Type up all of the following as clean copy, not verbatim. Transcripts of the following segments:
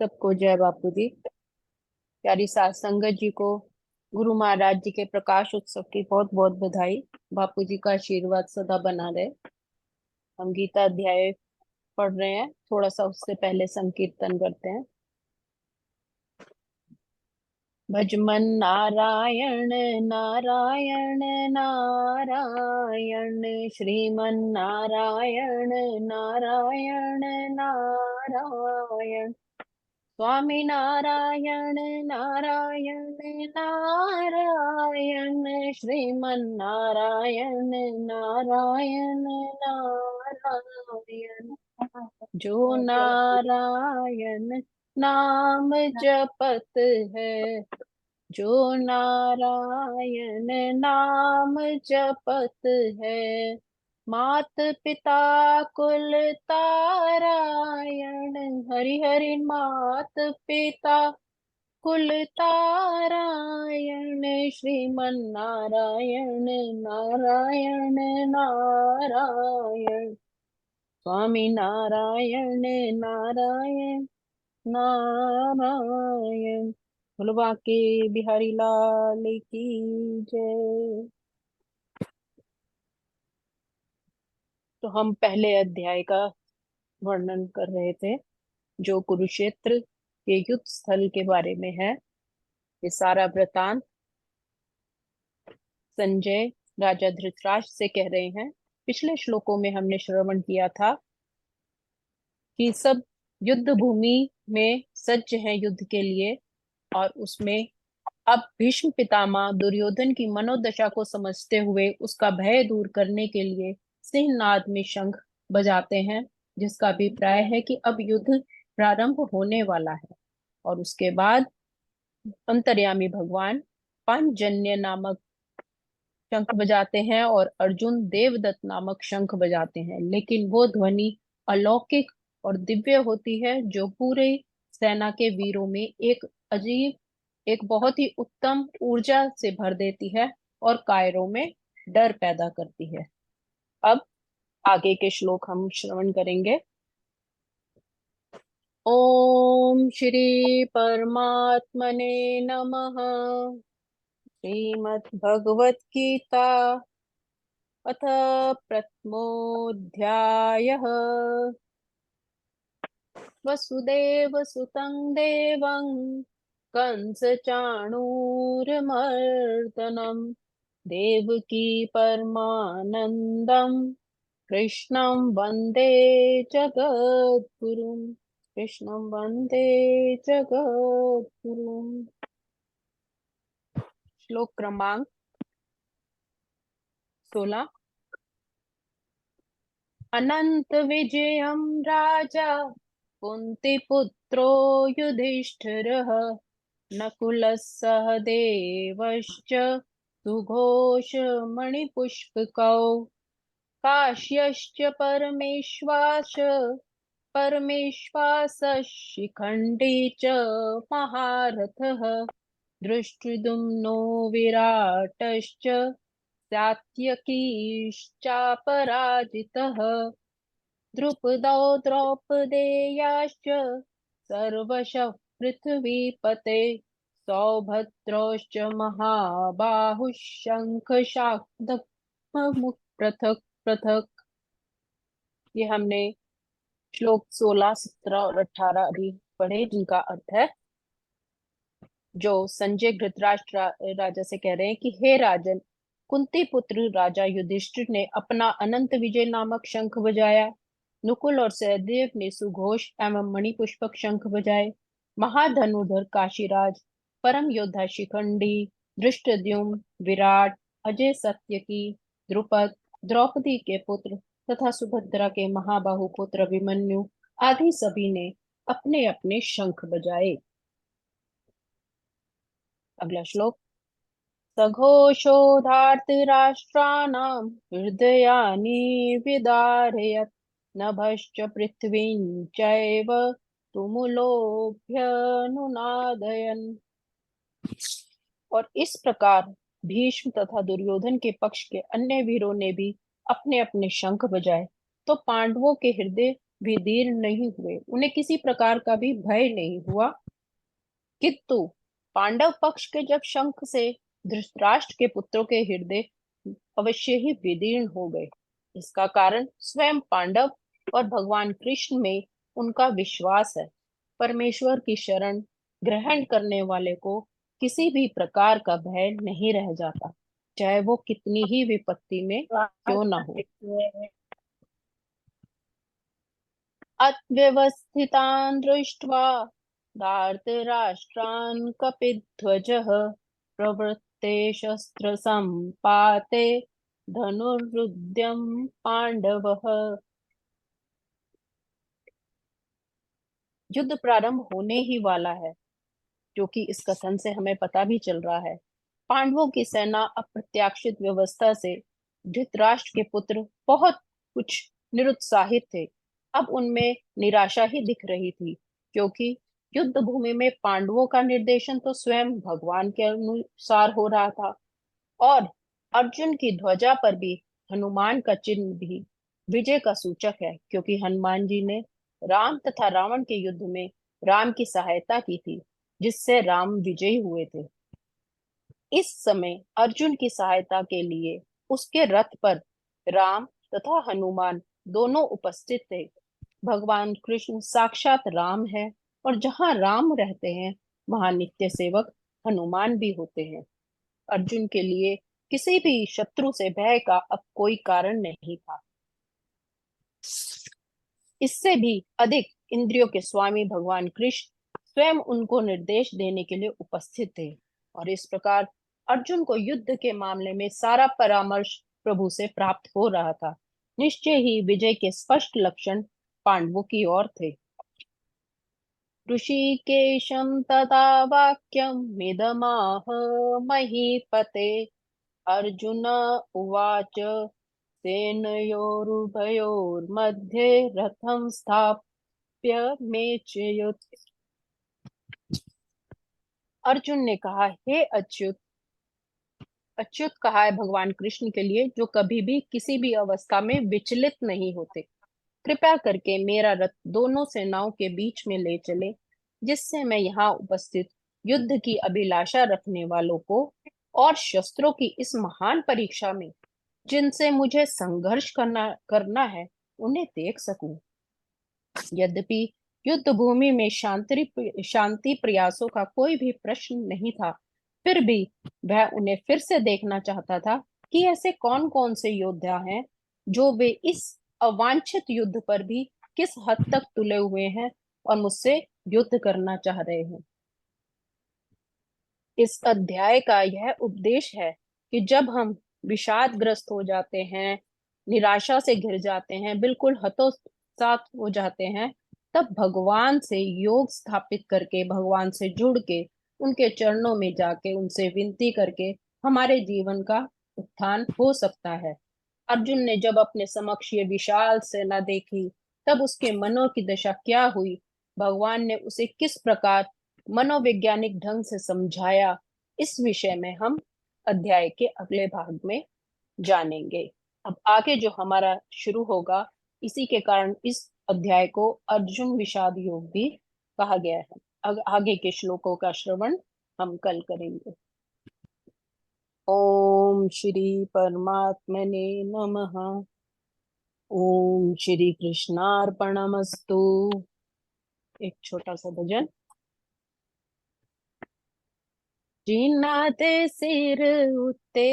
सबको जय बापू जी। प्यारी सास संगत जी को गुरु महाराज जी के प्रकाश उत्सव की बहुत बहुत बधाई। बापू जी का आशीर्वाद सदा बना रहे। हम गीता अध्याय पढ़ रहे हैं, थोड़ा सा उससे पहले संकीर्तन करते हैं। भजमन नारायण नारायण नारायण, श्रीमन नारायण नारायण नारायण, स्वामी नारायण नारायण नारायण, श्रीमन नारायण नारायण नारायण। जो नारायण नाम जपत है, जो नारायण नाम जपत है, मात पिता कुल तारायण। हरि हरि मात पिता कुल तारायण, श्रीमन नारायण नारायण नारायण, स्वामी नारायण नारायण नारायण। बोलो बांके बिहारी लाल की जय। तो हम पहले अध्याय का वर्णन कर रहे थे, जो कुरुक्षेत्र के युद्ध स्थल के बारे में है। ये सारा वृतांत संजय राजा धृतराष्ट्र से कह रहे हैं। पिछले श्लोकों में हमने श्रवण किया था कि सब युद्ध भूमि में सज्ज हैं युद्ध के लिए, और उसमें अब भीष्म पितामह दुर्योधन की मनोदशा को समझते हुए उसका भय दूर करने के लिए सिंहनाद में शंख बजाते हैं, जिसका अभिप्राय है कि अब युद्ध प्रारंभ होने वाला है। और उसके बाद अंतर्यामी भगवान पांचजन्य नामक शंख बजाते हैं और अर्जुन देवदत्त नामक शंख बजाते हैं, लेकिन वो ध्वनि अलौकिक और दिव्य होती है, जो पूरे सेना के वीरों में एक अजीब, एक बहुत ही उत्तम ऊर्जा से भर देती है और कायरों में डर पैदा करती है। अब आगे के श्लोक हम श्रवण करेंगे। ओम श्री परमात्मने नमः। श्रीमद् भगवत गीता अथ प्रथमोऽध्यायः। वसुदेव सुतं देवं कंस चाणूरमर्दनम्, देवकी परमानन्दं कृष्णं वन्दे जगद्गुरुम्, कृष्णं वन्दे जगद्गुरुम्। श्लोक क्रमांक 16। अनंत विजयं राजा कुन्तीपुत्रो युधिष्ठिरः, नकुलः सह देवश्च सुघोषमणिपुष्पकौ, काश्यश्च परमेश्वासः शिखण्डी च महारथः, दृष्टद्युम्नो विराटश्च सात्यकीश्चापराजितः, द्रुपदो द्रौपदेयाश्च सर्वशः पृथ्वीपते, सौभद्रश्च महाबाहुः शङ्खशाक्दमुः पृथक् पृथक्। ये हमने श्लोक 16, 17 और 18 अभी पढ़े, जिनका अर्थ है, जो संजय धृतराष्ट्र राजा से कह रहे हैं कि हे राजन, कुंती पुत्र राजा युधिष्ठिर ने अपना अनंत विजय नामक शंख बजाया, नुकुल और सहदेव ने सुघोष एवं मणिपुष्पक शंख बजाए, महाधनुधर काशीराज, परम योद्धा शिखंडी, धृष्टद्युम्न, विराट, अजय सत्यकी, द्रुपद, द्रौपदी के पुत्र तथा सुभद्रा के महाबाहु पुत्र अभिमन्यु आदि सभी ने अपने अपने शंख बजाए। अगला श्लोक। सघोषोधार्तराष्ट्राणां हृदयानि विदारयत्, नभश्च पृथ्वीं चैव तुमुलोऽभ्यनुनादयन्। और इस प्रकार भीष्म तथा दुर्योधन के पक्ष के अन्य वीरों ने भी अपने अपने शंख बजाए, तो पांडवों के हृदय विदीर्ण नहीं हुए, उन्हें किसी प्रकार का भी भय नहीं हुआ। किंतु पांडव पक्ष के जब शंख से धृतराष्ट्र के पुत्रों के हृदय अवश्य ही विदीर्ण हो गए। इसका कारण स्वयं पांडव और भगवान कृष्ण में उनका विश्वास है। परमेश्वर की शरण ग्रहण करने वाले को किसी भी प्रकार का भय नहीं रह जाता, चाहे वो कितनी ही विपत्ति में क्यों ना हो। अव्यवस्थितान् दृष्ट्वा धार्तराष्ट्रान् कपिध्वजः प्रवृत्ते शस्त्रसम्पाते धनुर्युद्धं पांडवः। युद्ध प्रारंभ होने ही वाला है, जो कि इस कथन से हमें पता भी चल रहा है। पांडवों की सेना अप्रत्याशित व्यवस्था से धृतराष्ट्र के पुत्र बहुत कुछ निरुत्साहित थे। अब उनमें निराशा ही दिख रही थी, क्योंकि युद्ध भूमि में पांडवों का निर्देशन तो स्वयं भगवान के अनुसार हो रहा था, और अर्जुन की ध्वजा पर भी हनुमान का चिन्ह भी विजय का सूचक है, क्योंकि हनुमान जी ने राम तथा रावण के युद्ध में राम की सहायता की थी, जिससे राम विजयी हुए थे। इस समय अर्जुन की सहायता के लिए उसके रथ पर राम तथा हनुमान दोनों उपस्थित थे। भगवान कृष्ण साक्षात राम है, और जहाँ राम रहते हैं वहां नित्य सेवक हनुमान भी होते हैं। अर्जुन के लिए किसी भी शत्रु से भय का अब कोई कारण नहीं था। इससे भी अधिक इंद्रियों के स्वामी भगवान कृष्ण स्वयं उनको निर्देश देने के लिए उपस्थित थे, और इस प्रकार अर्जुन को युद्ध के मामले में सारा परामर्श प्रभु से प्राप्त हो रहा था। निश्चय ही विजय के स्पष्ट लक्षण पांडवों की ओर थे। ऋषिकेशं तदा वाक्यं मिदमाह महीपते। अर्जुन उवाच सेनयोरुभयोर्मध्ये रथं स्थाप्य मेचयुत्। अर्जुन ने कहा, हे अच्युत। अच्युत कहा है भगवान कृष्ण के लिए, जो कभी भी किसी भी अवस्था में विचलित नहीं होते। कृपया करके मेरा रथ दोनों सेनाओं के बीच में ले चले, जिससे मैं यहाँ उपस्थित युद्ध की अभिलाषा रखने वालों को और शस्त्रों की इस महान परीक्षा में जिनसे मुझे संघर्ष करना करना है उन्हें देख सकूं। यद्यपि युद्ध भूमि में शांति प्रयासों का कोई भी प्रश्न नहीं था, फिर भी वह उन्हें फिर से देखना चाहता था कि ऐसे कौन कौन से योद्धा हैं जो वे इस अवांछित युद्ध पर भी किस हद तक तुले हुए हैं और मुझसे युद्ध करना चाह रहे हैं। इस अध्याय का यह उपदेश है कि जब हम विषादग्रस्त हो जाते हैं, निराशा से घिर जाते हैं, बिल्कुल हतोत्साहित हो जाते हैं, तब भगवान से योग स्थापित करके, भगवान से जुड़ के, उनके चरणों में जाके उनसे विनती करके हमारे जीवन का उत्थान हो सकता है। अर्जुन ने जब अपने समक्ष ये विशाल सेना देखी, तब उसके मनो की दशा क्या हुई, भगवान ने उसे किस प्रकार मनोवैज्ञानिक ढंग से समझाया, इस विषय में हम अध्याय के अगले भाग में जानेंगे। अब आगे जो हमारा शुरू होगा, इसी के कारण इस अध्याय को अर्जुन विषाद योग भी कहा गया है। आगे के श्लोकों का श्रवण हम कल करेंगे। ओम श्री परमात्मने नमः। ओम श्री कृष्णार्पणमस्तु। एक छोटा सा भजन। जिन्ना दे सिर उत्ते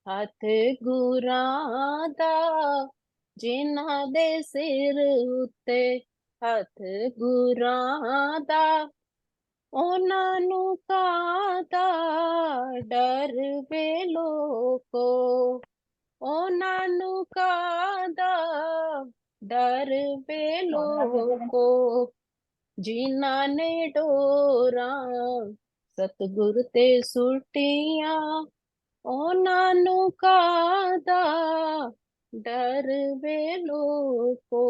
हथ गुरां दा, जिन्ना दे सिर उत्ते हथ गुरां दा, ਉਹਨਾਂ ਨੂੰ ਕਾਹਦਾ ਡਰ ਵੇ ਲੋਕੋ, ਉਹਨਾਂ ਨੂੰ ਕਾਹਦਾ ਡਰ ਵੇ ਲੋਕੋ, ਜਿਨ੍ਹਾਂ ਨੇ ਡੋਰਾਂ ਸਤਿਗੁਰ ਤੇ ਸੁੱਟੀਆਂ, ਉਹਨਾਂ ਨੂੰ ਕਾਹਦਾ ਡਰ ਵੇ ਲੋਕੋ।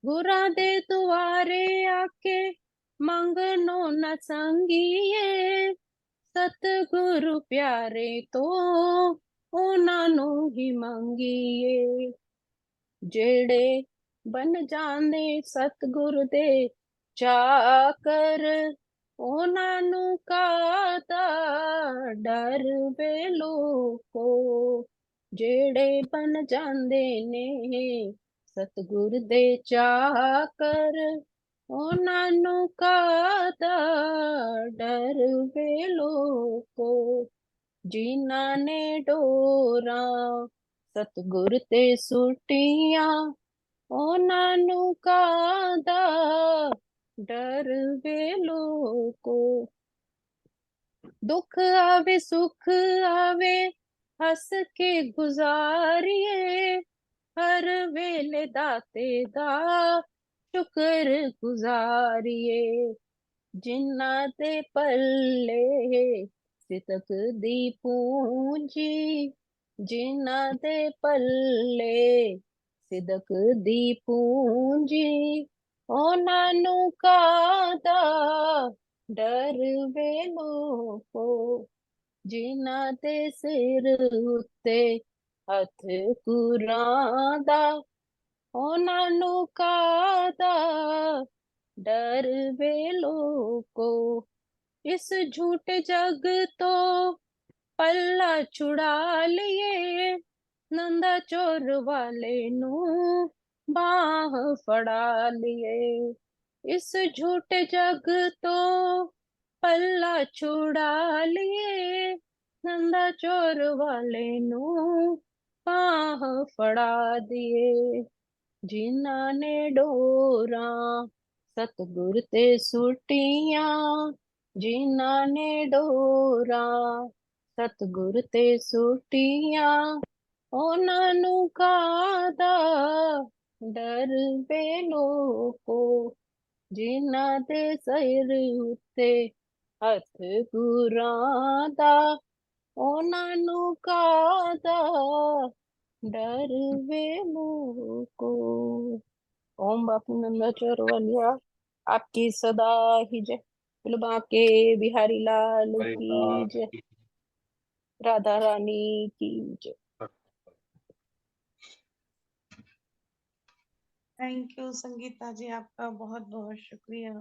ਗੁਰਾਂ ਦੇ ਦੁਆਰੇ ਆਕੇ ਮੰਗਨੋ न ਸੰਗੀਏ, ਸਤਿਗੁਰੂ ਪਿਆਰੇ ਤੋਂ ਉਹਨਾਂ ਨੂੰ ਹੀ ਮੰਗੀਏ। ਜਿਹੜੇ बन जाने सतगुर दे चाकर, ਉਹਨਾਂ ਨੂੰ ਕਾਹਦਾ ਡਰ ਵੇ ਲੋਕੋ, ਜਿਹੜੇ ਬਣ ਜਾਂਦੇ ਨੇ ਸਤਿਗੁਰ ਦੇ ਚਾਕਰ, ਉਹਨਾਂ ਨੂੰ ਕਾਹਦਾ ਡਰ ਵੇ ਲੋਕੋ, ਜਿਨ੍ਹਾਂ ਨੇ ਡੋਰਾਂ ਸਤਿਗੁਰ ਤੇ ਸੁੱਟੀਆਂ, ਉਹਨਾਂ ਨੂੰ ਕਾਹਦਾ ਡਰ ਵੇ ਲੋਕੋ, ਦੁੱਖ ਆਵੇ ਸੁੱਖ ਆਵੇ ਹੱਸ ਕੇ ਗੁਜ਼ਾਰੀਏ, ਹਰ ਵੇਲੇ ਦਾਤੇ ਦਾ ਸ਼ੁਕਰ ਗੁਜ਼ਾਰੀਏ, ਜਿਨ੍ਹਾਂ ਦੇ ਪੱਲੇ ਸਿਦਕ ਦੀ ਪੂੰਜੀ, ਜਿਨ੍ਹਾਂ ਦੇ ਪੱਲੇ ਸਿਦਕ ਦੀ ਪੂੰਜੀ, ਉਹਨਾਂ ਨੂੰ ਕਾਹਦਾ ਡਰ ਵੇ ਲੋਕੋ, ਜਿਨ੍ਹਾਂ ਦੇ ਸਿਰ ਉੱਤੇ ਹੱਥ ਕੁਰਾਂ ਦਾ, ਉਹਨਾਂ ਨੂੰ ਕਾਹਦਾ ਡਰ ਵੇ ਲੋਕੋ, ਇਸ ਝੂਠੇ ਜਗ ਤੋਂ ਪੱਲਾ ਛੁਡਾ ਲਈਏ, ਨੰਦਾ ਚੋਰ ਵਾਲੇ ਨੂੰ ਬਾਹ ਫੜਾ ਲਈਏ, ਇਸ ਝੂਠੇ ਜਗ ਤੋਂ ਪੱਲਾ ਛੁਡਾ ਲਈਏ, ਨੰਦਾ ਚੋਰ ਵਾਲੇ ਨੂੰ ਬਾਹ ਫੜਾ ਦੀਏ, ਜਿਨ੍ਹਾਂ ਨੇ ਡੋਰਾਂ ਸਤਿਗੁਰ ਤੇ ਸੁੱਟੀਆਂ, ਜਿਨ੍ਹਾਂ ਨੇ ਡੋਰਾਂ ਸਤਿਗੁਰ ਤੇ ਸੁੱਟੀਆਂ, ਉਹਨਾਂ ਨੂੰ ਕਾਹਦਾ ਡਰ ਵੇ ਲੋਕੋ, ਜਿਨ੍ਹਾਂ ਦੇ ਸਿਰ ਉੱਤੇ ਹੱਥ ਗੁਰਾਂ ਦਾ, ਉਹਨਾਂ ਨੂੰ ਕਾਹਦਾ ਡਰ ਵੇ ਲੋਕੋ। ओम बापू नंदा चोरवलिया, आपकी सदा ही जय। बोलो बांके बिहारी लाल की जय, राधा रानी की जय। थैंक यू संगीता जी, आपका बहुत बहुत शुक्रिया।